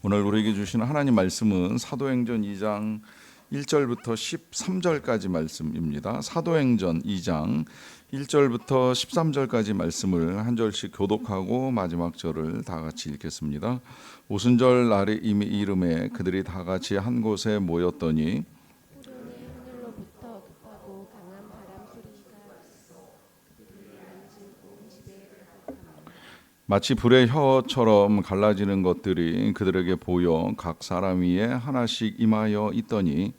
오늘 우리에게 주시는 하나님 말씀은 사도행전 2장 1절부터 13절까지 말씀입니다. 사도행전 2장 1절부터 13절까지 말씀을 한 절씩 교독하고 마지막 절을 다 같이 읽겠습니다. 오순절 날이 이미 이름에 그들이 다 같이 한 곳에 모였더니 후련의 하늘로부터 급하고 강한 바람 소리가 그들이 앉은 온 집에 가득하며 마치 불의 혀처럼 갈라지는 것들이 그들에게 보여 각 사람 위에 하나씩 임하여 있더니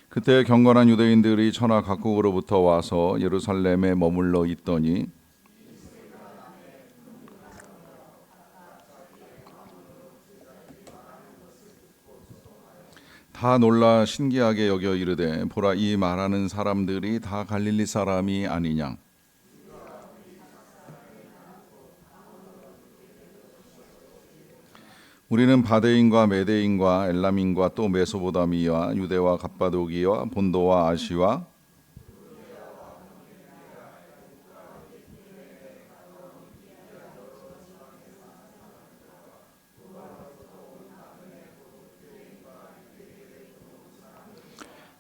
그때 경건한 유대인들이 천하 각국으로부터 와서 예루살렘에 머물러 있더니 다 놀라 신기하게 여겨 이르되 보라 이 말하는 사람들이 다 갈릴리 사람이 아니냐. 우리는 바데인과 메데인과 엘람인과 또 메소보다미와 유대와 갑바도기와 본도와 아시와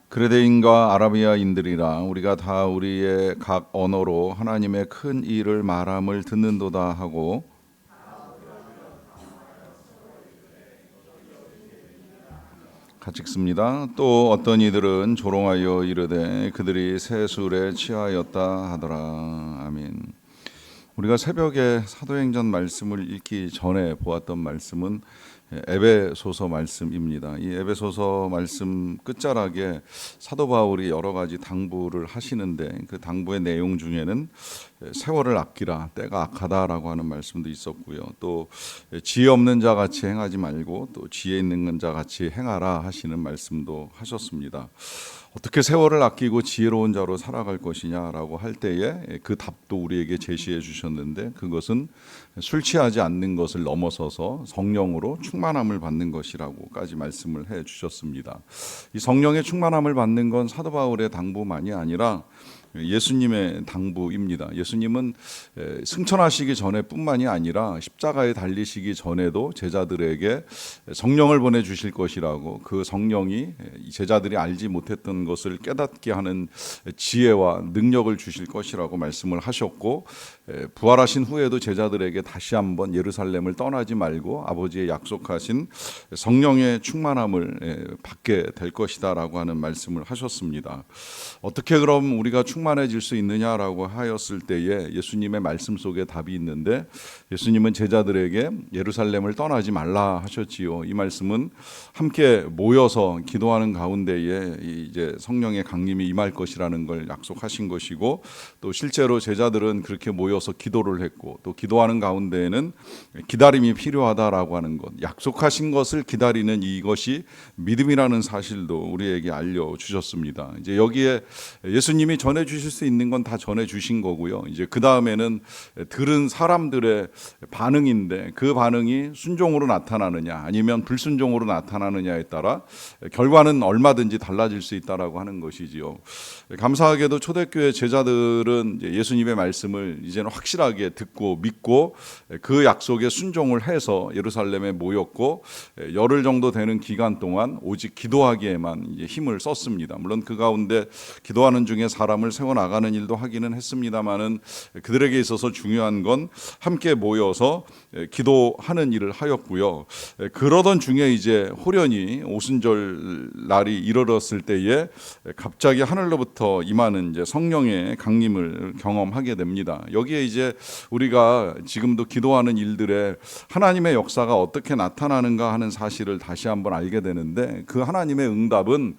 그레데인과 아라비아인들이라 우리가 다 우리의 각 언어로 하나님의 큰 일을 말함을 듣는도다 하고 같이 읽습니다. 또 어떤 이들은 조롱하여 이르되 그들이 새 술에 취하였다 하더라. 아멘. 우리가 새벽에 사도행전 말씀을 읽기 전에 보았던 말씀은 에베소서 말씀입니다. 이 에베소서 말씀 끝자락에 사도 바울이 여러 가지 당부를 하시는데 그 당부의 내용 중에는 세월을 아끼라 때가 악하다라고 하는 말씀도 있었고요. 또 지혜 없는 자 같이 행하지 말고 또 지혜 있는 자 같이 행하라 하시는 말씀도 하셨습니다. 어떻게 세월을 아끼고 지혜로운 자로 살아갈 것이냐라고 할 때에 그 답도 우리에게 제시해 주셨는데 그것은 술 취하지 않는 것을 넘어서서 성령으로 충만함을 받는 것이라고까지 말씀을 해 주셨습니다. 이 성령의 충만함을 받는 건 사도 바울의 당부만이 아니라 예수님의 당부입니다. 예수님은 승천하시기 전에뿐만이 아니라 십자가에 달리시기 전에도 제자들에게 성령을 보내주실 것이라고 그 성령이 제자들이 알지 못했던 것을 깨닫게 하는 지혜와 능력을 주실 것이라고 말씀을 하셨고 부활하신 후에도 제자들에게 다시 한번 예루살렘을 떠나지 말고 아버지의 약속하신 성령의 충만함을 받게 될 것이다 라고 하는 말씀을 하셨습니다. 어떻게 그럼 우리가 충만해질 수 있느냐라고 하였을 때에 예수님의 말씀 속에 답이 있는데 예수님은 제자들에게 예루살렘을 떠나지 말라 하셨지요. 이 말씀은 함께 모여서 기도하는 가운데에 이제 성령의 강림이 임할 것이라는 걸 약속하신 것이고 또 실제로 제자들은 그렇게 모여서 기도를 했고 또 기도하는 가운데에는 기다림이 필요하다라고 하는 것, 약속하신 것을 기다리는 이것이 믿음이라는 사실도 우리에게 알려주셨습니다. 이제 여기에 예수님이 전해주실 수 있는 건 다 전해주신 거고요. 이제 그 다음에는 들은 사람들의 반응인데 그 반응이 순종으로 나타나느냐 아니면 불순종으로 나타나느냐에 따라 결과는 얼마든지 달라질 수 있다라고 하는 것이지요. 감사하게도 초대교회 제자들은 예수님의 말씀을 이제는 확실하게 듣고 믿고 그 약속에 순종을 해서 예루살렘에 모였고 열흘 정도 되는 기간 동안 오직 기도하기에만 이제 힘을 썼습니다. 물론 그 가운데 기도하는 중에 사람을 세워나가는 일도 하기는 했습니다만은 그들에게 있어서 중요한 건 함께 모여서 기도하는 일을 하였고요. 그러던 중에 이제 호련히 오순절 날이 이르렀을 때에 갑자기 하늘로부터 임하는 이제 성령의 강림을 경험하게 됩니다. 여기에 이제 우리가 지금도 기도하는 일들에 하나님의 역사가 어떻게 나타나는가 하는 사실을 다시 한번 알게 되는데 그 하나님의 응답은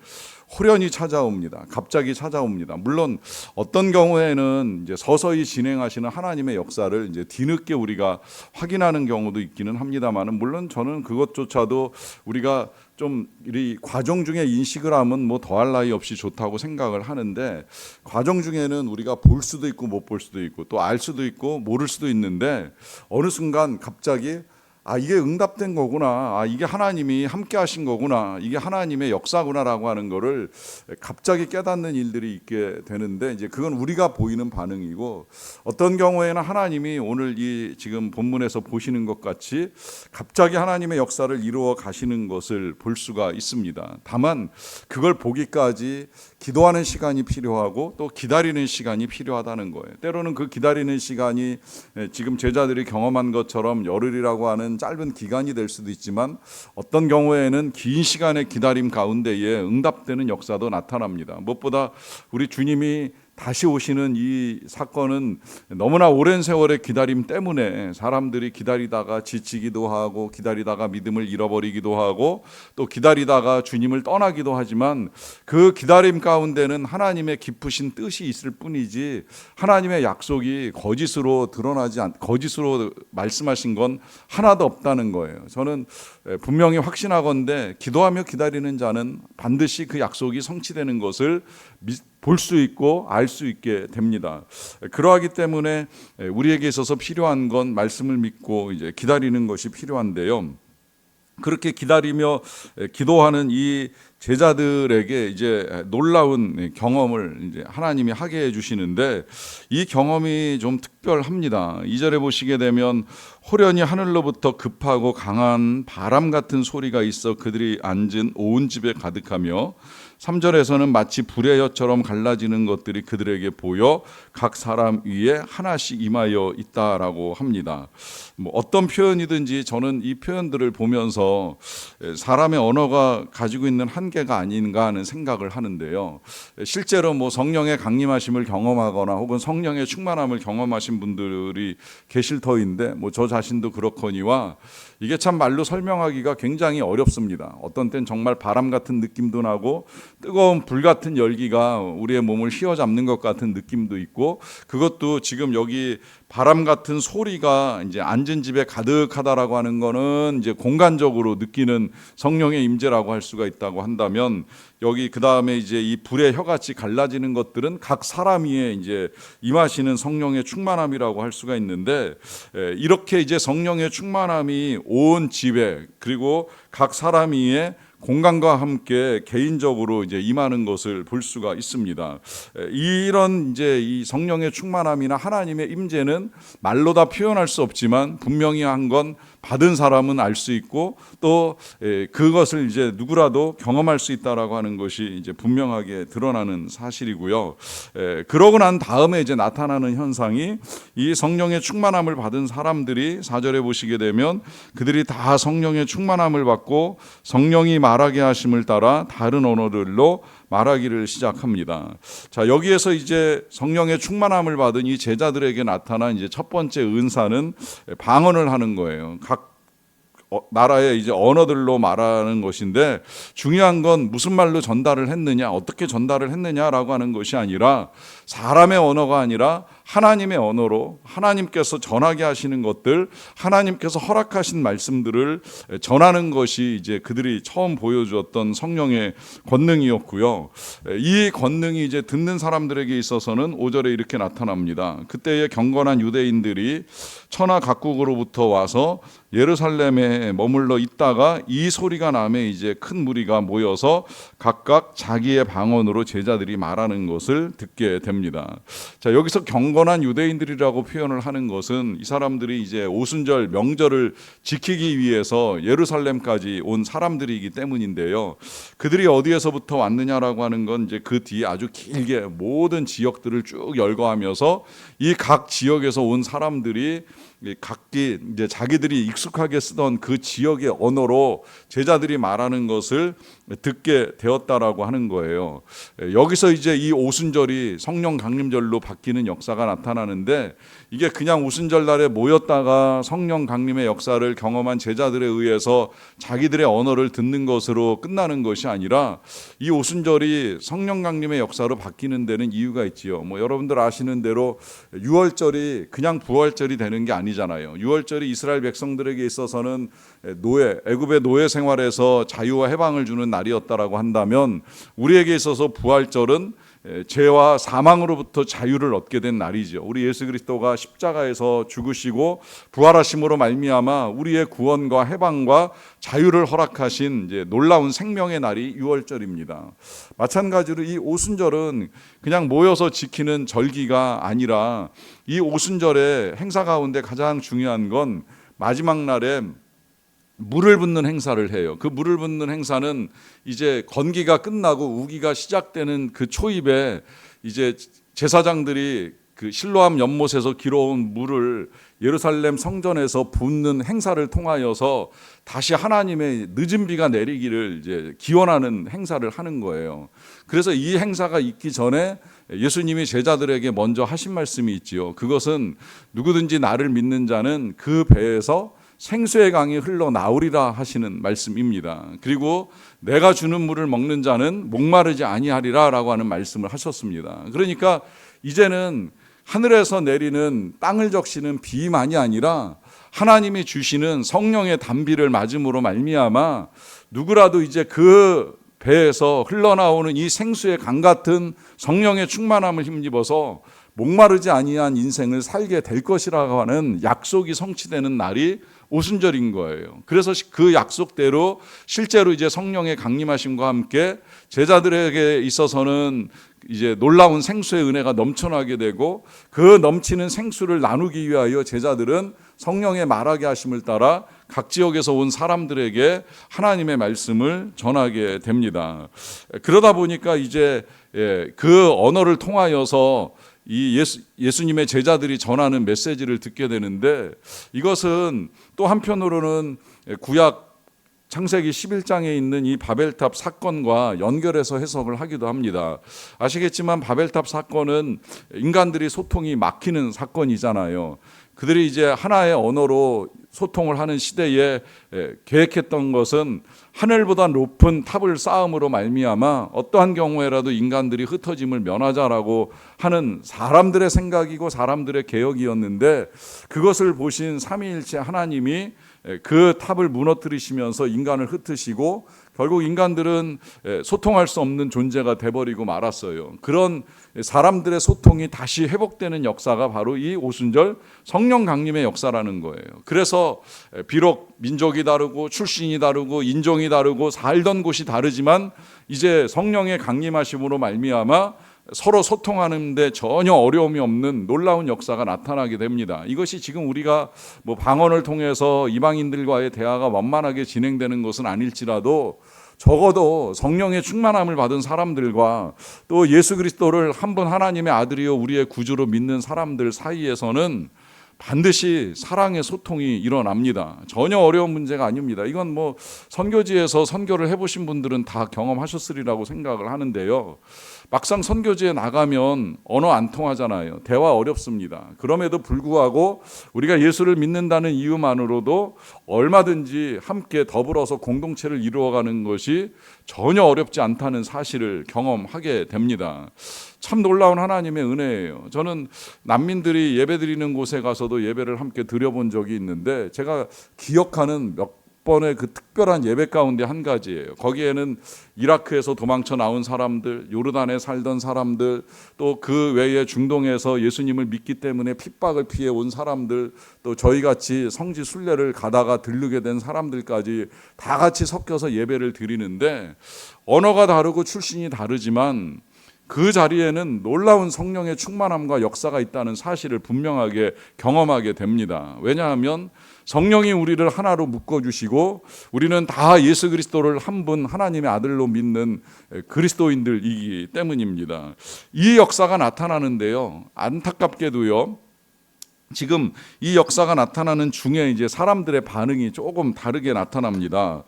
호련히 찾아옵니다. 갑자기 찾아옵니다. 물론 어떤 경우에는 이제 서서히 진행하시는 하나님의 역사를 이제 뒤늦게 우리가 확인하는 경우도 있기는 합니다만은 물론 저는 그것조차도 우리가 좀 이 과정 중에 인식을 하면 뭐 더할 나위 없이 좋다고 생각을 하는데 과정 중에는 우리가 볼 수도 있고 못 볼 수도 있고 또 알 수도 있고 모를 수도 있는데 어느 순간 갑자기 이게 응답된 거구나, 이게 하나님이 함께 하신 거구나, 이게 하나님의 역사구나라고 하는 거를 갑자기 깨닫는 일들이 있게 되는데, 이제 그건 우리가 보이는 반응이고, 어떤 경우에는 하나님이 오늘 이 지금 본문에서 보시는 것 같이 갑자기 하나님의 역사를 이루어 가시는 것을 볼 수가 있습니다. 다만 그걸 보기까지 기도하는 시간이 필요하고 또 기다리는 시간이 필요하다는 거예요. 때로는 그 기다리는 시간이 지금 제자들이 경험한 것처럼 열흘이라고 하는 짧은 기간이 될 수도 있지만, 어떤 경우에는 긴 시간의 기다림 가운데에 응답되는 역사도 나타납니다. 무엇보다 우리 주님이 다시 오시는 이 사건은 너무나 오랜 세월의 기다림 때문에 사람들이 기다리다가 지치기도 하고, 기다리다가 믿음을 잃어버리기도 하고, 또 기다리다가 주님을 떠나기도 하지만, 그 기다림 가운데는 하나님의 깊으신 뜻이 있을 뿐이지 하나님의 약속이 거짓으로 거짓으로 말씀하신 건 하나도 없다는 거예요. 저는 분명히 확신하건대 기도하며 기다리는 자는 반드시 그 약속이 성취되는 것을 볼 수 있고 알 수 있게 됩니다. 그러하기 때문에 우리에게 있어서 필요한 건 말씀을 믿고 이제 기다리는 것이 필요한데요. 그렇게 기다리며 기도하는 이 제자들에게 이제 놀라운 경험을 이제 하나님이 하게 해주시는데, 이 경험이 좀 특별합니다. 2절에 보시게 되면 호련히 하늘로부터 급하고 강한 바람 같은 소리가 있어 그들이 앉은 온 집에 가득하며, 3절에서는 마치 불의 엿처럼 갈라지는 것들이 그들에게 보여 각 사람 위에 하나씩 임하여 있다라고 합니다. 어떤 표현이든지 저는 이 표현들을 보면서 사람의 언어가 가지고 있는 한계가 아닌가 하는 생각을 하는데요. 실제로 성령의 강림하심을 경험하거나 혹은 성령의 충만함을 경험하신 분들이 계실 터인데, 저 자신도 그렇거니와 이게 참 말로 설명하기가 굉장히 어렵습니다. 어떤 땐 정말 바람 같은 느낌도 나고 뜨거운 불 같은 열기가 우리의 몸을 휘어잡는 것 같은 느낌도 있고, 그것도 지금 여기 바람 같은 소리가 이제 앉은 집에 가득하다라고 하는 거는 이제 공간적으로 느끼는 성령의 임재라고 할 수가 있다고 한다면, 여기 그 다음에 이제 이 불의 혀같이 갈라지는 것들은 각 사람 위에 이제 임하시는 성령의 충만함이라고 할 수가 있는데, 이렇게 이제 성령의 충만함이 온 집에, 그리고 각 사람 위에 공간과 함께 개인적으로 이제 임하는 것을 볼 수가 있습니다. 이런 이제 이 성령의 충만함이나 하나님의 임재는 말로 다 표현할 수 없지만, 분명히 한 건 받은 사람은 알 수 있고, 또 그것을 이제 누구라도 경험할 수 있다라고 하는 것이 이제 분명하게 드러나는 사실이고요. 그러고 난 다음에 이제 나타나는 현상이, 이 성령의 충만함을 받은 사람들이 4절에 보시게 되면 그들이 다 성령의 충만함을 받고 성령이 말하게 하심을 따라 다른 언어들로 말하기를 시작합니다. 자, 여기에서 이제 성령의 충만함을 받은 이 제자들에게 나타난 이제 첫 번째 은사는 방언을 하는 거예요. 각 나라의 이제 언어들로 말하는 것인데, 중요한 건 무슨 말로 전달을 했느냐, 어떻게 전달을 했느냐라고 하는 것이 아니라, 사람의 언어가 아니라 하나님의 언어로 하나님께서 전하게 하시는 것들, 하나님께서 허락하신 말씀들을 전하는 것이 이제 그들이 처음 보여주었던 성령의 권능이었고요. 이 권능이 이제 듣는 사람들에게 있어서는 5절에 이렇게 나타납니다. 그때의 경건한 유대인들이 천하 각국으로부터 와서 예루살렘에 머물러 있다가 이 소리가 나매 이제 큰 무리가 모여서 각각 자기의 방언으로 제자들이 말하는 것을 듣게 됩니다. 자, 여기서 경건한 유대인들이라고 표현을 하는 것은 이 사람들이 이제 오순절 명절을 지키기 위해서 예루살렘까지 온 사람들이기 때문인데요. 그들이 어디에서부터 왔느냐라고 하는 건 이제 그 뒤에 아주 길게 모든 지역들을 쭉 열거하면서 이 각 지역에서 온 사람들이 각기 이제 자기들이 익숙하게 쓰던 그 지역의 언어로 제자들이 말하는 것을 듣게 되었다라고 하는 거예요. 여기서 이제 이 오순절이 성령 강림절로 바뀌는 역사가 나타나는데, 이게 그냥 오순절 날에 모였다가 성령 강림의 역사를 경험한 제자들에 의해서 자기들의 언어를 듣는 것으로 끝나는 것이 아니라, 이 오순절이 성령 강림의 역사로 바뀌는 데는 이유가 있지요. 여러분들 아시는 대로 6월절이 그냥 부활절이 되는 게 아니잖아요. 6월절이 이스라엘 백성들에게 있어서는 애굽의 노예 생활에서 자유와 해방을 주는 날이었다라고 한다면, 우리에게 있어서 부활절은 죄와 사망으로부터 자유를 얻게 된 날이죠. 우리 예수 그리스도가 십자가에서 죽으시고 부활하심으로 말미암아 우리의 구원과 해방과 자유를 허락하신 이제 놀라운 생명의 날이 유월절입니다. 마찬가지로 이 오순절은 그냥 모여서 지키는 절기가 아니라 이 오순절의 행사 가운데 가장 중요한 건 마지막 날에 물을 붓는 행사를 해요. 그 물을 붓는 행사는 이제 건기가 끝나고 우기가 시작되는 그 초입에 이제 제사장들이 그 실로암 연못에서 길어온 물을 예루살렘 성전에서 붓는 행사를 통하여서 다시 하나님의 늦은 비가 내리기를 이제 기원하는 행사를 하는 거예요. 그래서 이 행사가 있기 전에 예수님이 제자들에게 먼저 하신 말씀이 있지요. 그것은 누구든지 나를 믿는 자는 그 배에서 생수의 강이 흘러나오리라 하시는 말씀입니다. 그리고 내가 주는 물을 먹는 자는 목마르지 아니하리라 라고 하는 말씀을 하셨습니다. 그러니까 이제는 하늘에서 내리는 땅을 적시는 비만이 아니라 하나님이 주시는 성령의 단비를 맞음으로 말미암아 누구라도 이제 그 배에서 흘러나오는 이 생수의 강 같은 성령의 충만함을 힘입어서 목마르지 아니한 인생을 살게 될 것이라고 하는 약속이 성취되는 날이 오순절인 거예요. 그래서 그 약속대로 실제로 이제 성령의 강림하심과 함께 제자들에게 있어서는 이제 놀라운 생수의 은혜가 넘쳐나게 되고 그 넘치는 생수를 나누기 위하여 제자들은 성령의 말하게 하심을 따라 각 지역에서 온 사람들에게 하나님의 말씀을 전하게 됩니다. 그러다 보니까 이제 그 언어를 통하여서 이 예수님의 제자들이 전하는 메시지를 듣게 되는데 이것은 또 한편으로는 구약 창세기 11장에 있는 이 바벨탑 사건과 연결해서 해석을 하기도 합니다. 아시겠지만 바벨탑 사건은 인간들이 소통이 막히는 사건이잖아요. 그들이 이제 하나의 언어로 소통을 하는 시대에 계획했던 것은 하늘보다 높은 탑을 쌓음으로 말미암아 어떠한 경우에라도 인간들이 흩어짐을 면하자라고 하는 사람들의 생각이고 사람들의 계획이었는데 그것을 보신 삼위일체 하나님이 그 탑을 무너뜨리시면서 인간을 흩으시고 결국 인간들은 소통할 수 없는 존재가 돼버리고 말았어요. 그런 사람들의 소통이 다시 회복되는 역사가 바로 이 오순절 성령 강림의 역사라는 거예요. 그래서 비록 민족이 다르고 출신이 다르고 인종이 다르고 살던 곳이 다르지만 이제 성령의 강림하심으로 말미암아 서로 소통하는 데 전혀 어려움이 없는 놀라운 역사가 나타나게 됩니다. 이것이 지금 우리가 뭐 방언을 통해서 이방인들과의 대화가 원만하게 진행되는 것은 아닐지라도 적어도 성령의 충만함을 받은 사람들과 또 예수 그리스도를 한 분 하나님의 아들이요 우리의 구주로 믿는 사람들 사이에서는 반드시 사랑의 소통이 일어납니다. 전혀 어려운 문제가 아닙니다. 이건 뭐 선교지에서 선교를 해보신 분들은 다 경험하셨으리라고 생각을 하는데요. 막상 선교지에 나가면 언어 안 통하잖아요. 대화 어렵습니다. 그럼에도 불구하고 우리가 예수를 믿는다는 이유만으로도 얼마든지 함께 더불어서 공동체를 이루어가는 것이 전혀 어렵지 않다는 사실을 경험하게 됩니다. 참 놀라운 하나님의 은혜예요. 저는 난민들이 예배드리는 곳에 가서도 예배를 함께 드려본 적이 있는데 제가 기억하는 몇 번의 그 특별한 예배 가운데 한 가지예요. 거기에는 이라크에서 도망쳐 나온 사람들, 요르단에 살던 사람들, 또 그 외에 중동에서 예수님을 믿기 때문에 핍박을 피해 온 사람들, 또 저희같이 성지 순례를 가다가 들르게 된 사람들까지 다 같이 섞여서 예배를 드리는데 언어가 다르고 출신이 다르지만 그 자리에는 놀라운 성령의 충만함과 역사가 있다는 사실을 분명하게 경험하게 됩니다. 왜냐하면 성령이 우리를 하나로 묶어주시고 우리는 다 예수 그리스도를 한 분 하나님의 아들로 믿는 그리스도인들이기 때문입니다. 이 역사가 나타나는데요. 안타깝게도요. 지금 이 역사가 나타나는 중에 이제 사람들의 반응이 조금 다르게 나타납니다.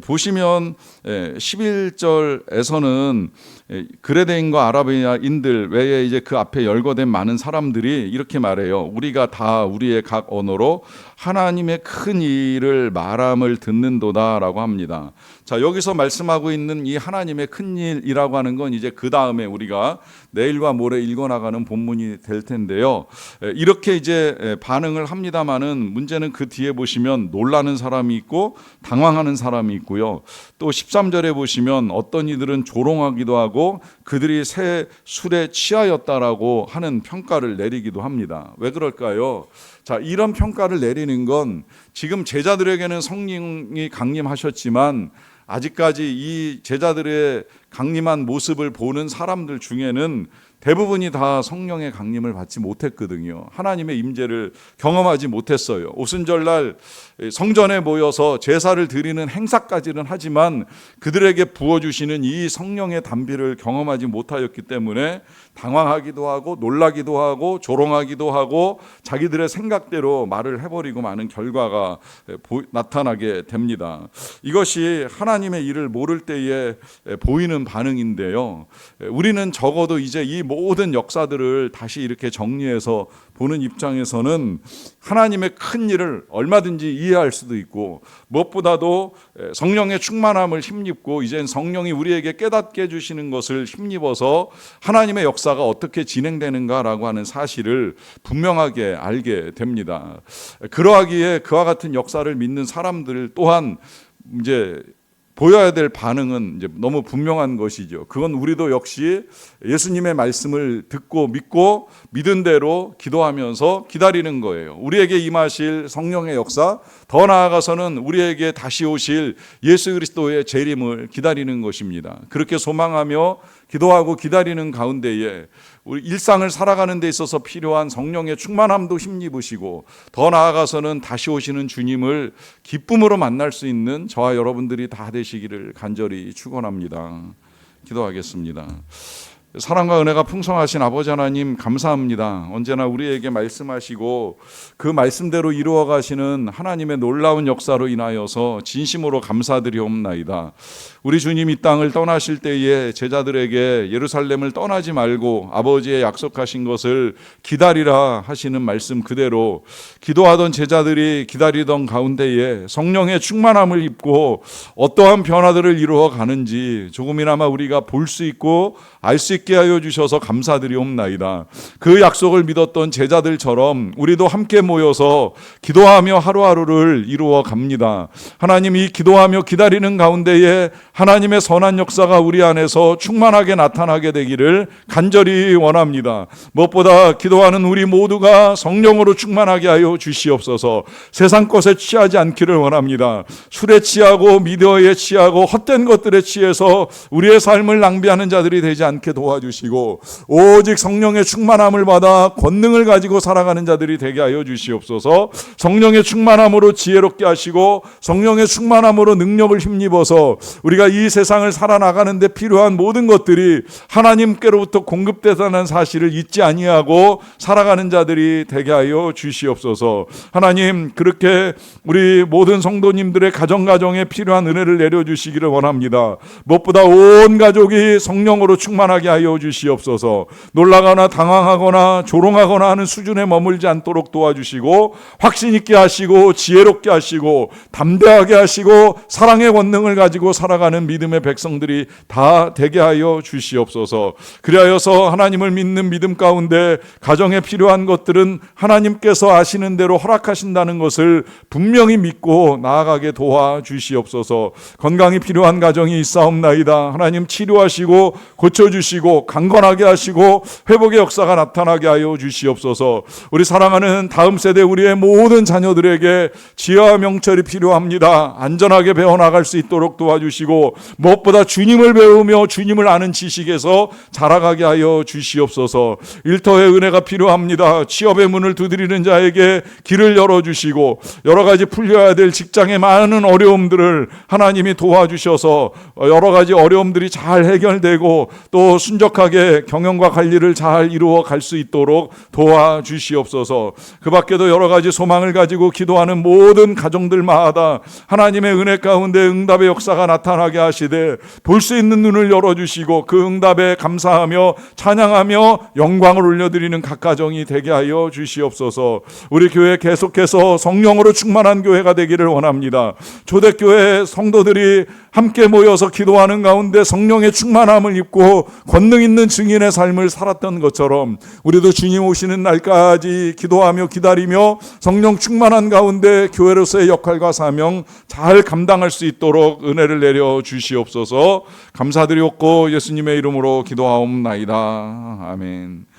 보시면 11절에서는 그레데인과 아라비아인들 외에 이제 그 앞에 열거된 많은 사람들이 이렇게 말해요. 우리가 다 우리의 각 언어로 하나님의 큰 일을 말함을 듣는도다라고 합니다. 자, 여기서 말씀하고 있는 이 하나님의 큰 일이라고 하는 건 이제 그 다음에 우리가 내일과 모레 읽어나가는 본문이 될 텐데요. 이렇게 이제 반응을 합니다마는 문제는 그 뒤에 보시면 놀라는 사람이 있고 당황하는 사람이 있고요. 또 13절에 보시면 어떤 이들은 조롱하기도 하고 그들이 새 술에 취하였다라고 하는 평가를 내리기도 합니다. 왜 그럴까요? 자, 이런 평가를 내리는 건 지금 제자들에게는 성령이 강림하셨지만 아직까지 이 제자들의 강림한 모습을 보는 사람들 중에는 대부분이 다 성령의 강림을 받지 못했거든요. 하나님의 임재를 경험하지 못했어요. 오순절날 성전에 모여서 제사를 드리는 행사까지는 하지만 그들에게 부어주시는 이 성령의 단비를 경험하지 못하였기 때문에 당황하기도 하고 놀라기도 하고 조롱하기도 하고 자기들의 생각대로 말을 해버리고 마는 결과가 나타나게 됩니다. 이것이 하나님의 일을 모를 때에 보이는 반응인데요. 우리는 적어도 이제 이 모든 역사들을 다시 이렇게 정리해서 보는 입장에서는 하나님의 큰 일을 얼마든지 이해할 수도 있고 무엇보다도 성령의 충만함을 힘입고 이젠 성령이 우리에게 깨닫게 해주시는 것을 힘입어서 하나님의 역사가 어떻게 진행되는가라고 하는 사실을 분명하게 알게 됩니다. 그러하기에 그와 같은 역사를 믿는 사람들 또한 이제 보여야 될 반응은 이제 너무 분명한 것이죠. 그건 우리도 역시 예수님의 말씀을 듣고 믿고 믿은 대로 기도하면서 기다리는 거예요. 우리에게 임하실 성령의 역사, 더 나아가서는 우리에게 다시 오실 예수 그리스도의 재림을 기다리는 것입니다. 그렇게 소망하며 기도하고 기다리는 가운데에 우리 일상을 살아가는 데 있어서 필요한 성령의 충만함도 힘입으시고 더 나아가서는 다시 오시는 주님을 기쁨으로 만날 수 있는 저와 여러분들이 다 되시기를 간절히 축원합니다. 기도하겠습니다. 사랑과 은혜가 풍성하신 아버지 하나님 감사합니다. 언제나 우리에게 말씀하시고 그 말씀대로 이루어 가시는 하나님의 놀라운 역사로 인하여서 진심으로 감사드리옵나이다. 우리 주님 이 땅을 떠나실 때에 제자들에게 예루살렘을 떠나지 말고 아버지의 약속하신 것을 기다리라 하시는 말씀 그대로 기도하던 제자들이 기다리던 가운데에 성령의 충만함을 입고 어떠한 변화들을 이루어 가는지 조금이나마 우리가 볼 수 있고 알 수 있게 하여 주셔서 감사드리옵나이다. 그 약속을 믿었던 제자들처럼 우리도 함께 모여서 기도하며 하루하루를 이루어 갑니다. 하나님 이 기도하며 기다리는 가운데에 하나님의 선한 역사가 우리 안에서 충만하게 나타나게 되기를 간절히 원합니다. 무엇보다 기도하는 우리 모두가 성령으로 충만하게 하여 주시옵소서. 세상 것에 취하지 않기를 원합니다. 술에 취하고 미디어에 취하고 헛된 것들에 취해서 우리의 삶을 낭비하는 자들이 되지 않게 도와주시고 오직 성령의 충만함을 받아 권능을 가지고 살아가는 자들이 되게 하여 주시옵소서. 성령의 충만함으로 지혜롭게 하시고 성령의 충만함으로 능력을 힘입어서 우리가 이 세상을 살아나가는 데 필요한 모든 것들이 하나님께로부터 공급되다는 사실을 잊지 아니하고 살아가는 자들이 되게 하여 주시옵소서. 하나님 그렇게 우리 모든 성도님들의 가정가정에 필요한 은혜를 내려주시기를 원합니다. 무엇보다 온 가족이 성령으로 충만하게 하여 주시옵소서. 놀라거나 당황하거나 조롱하거나 하는 수준에 머물지 않도록 도와주시고 확신 있게 하시고 지혜롭게 하시고 담대하게 하시고 사랑의 권능을 가지고 살아가는 믿음의 백성들이 다 되게 하여 주시옵소서. 그리하여서 하나님을 믿는 믿음 가운데 가정에 필요한 것들은 하나님께서 아시는 대로 허락하신다는 것을 분명히 믿고 나아가게 도와주시옵소서. 건강이 필요한 가정이 있사옵나이다. 하나님 치료하시고 고쳐주시고 강건하게 하시고 회복의 역사가 나타나게 하여 주시옵소서. 우리 사랑하는 다음 세대 우리의 모든 자녀들에게 지혜와 명철이 필요합니다. 안전하게 배워나갈 수 있도록 도와주시고 무엇보다 주님을 배우며 주님을 아는 지식에서 자라가게 하여 주시옵소서. 일터의 은혜가 필요합니다. 취업의 문을 두드리는 자에게 길을 열어주시고 여러 가지 풀려야 될 직장의 많은 어려움들을 하나님이 도와주셔서 여러 가지 어려움들이 잘 해결되고 또 신적하게 경영과 관리를 잘 이루어 갈 수 있도록 도와주시옵소서. 그 밖에도 여러 가지 소망을 가지고 기도하는 모든 가정들마다 하나님의 은혜 가운데 응답의 역사가 나타나게 하시되 볼 수 있는 눈을 열어주시고 그 응답에 감사하며 찬양하며 영광을 올려드리는 각 가정이 되게 하여 주시옵소서. 우리 교회 계속해서 성령으로 충만한 교회가 되기를 원합니다. 초대교회 성도들이 함께 모여서 기도하는 가운데 성령의 충만함을 입고 권능 있는 증인의 삶을 살았던 것처럼 우리도 주님 오시는 날까지 기도하며 기다리며 성령 충만한 가운데 교회로서의 역할과 사명 잘 감당할 수 있도록 은혜를 내려 주시옵소서. 감사드리옵고 예수님의 이름으로 기도하옵나이다. 아멘.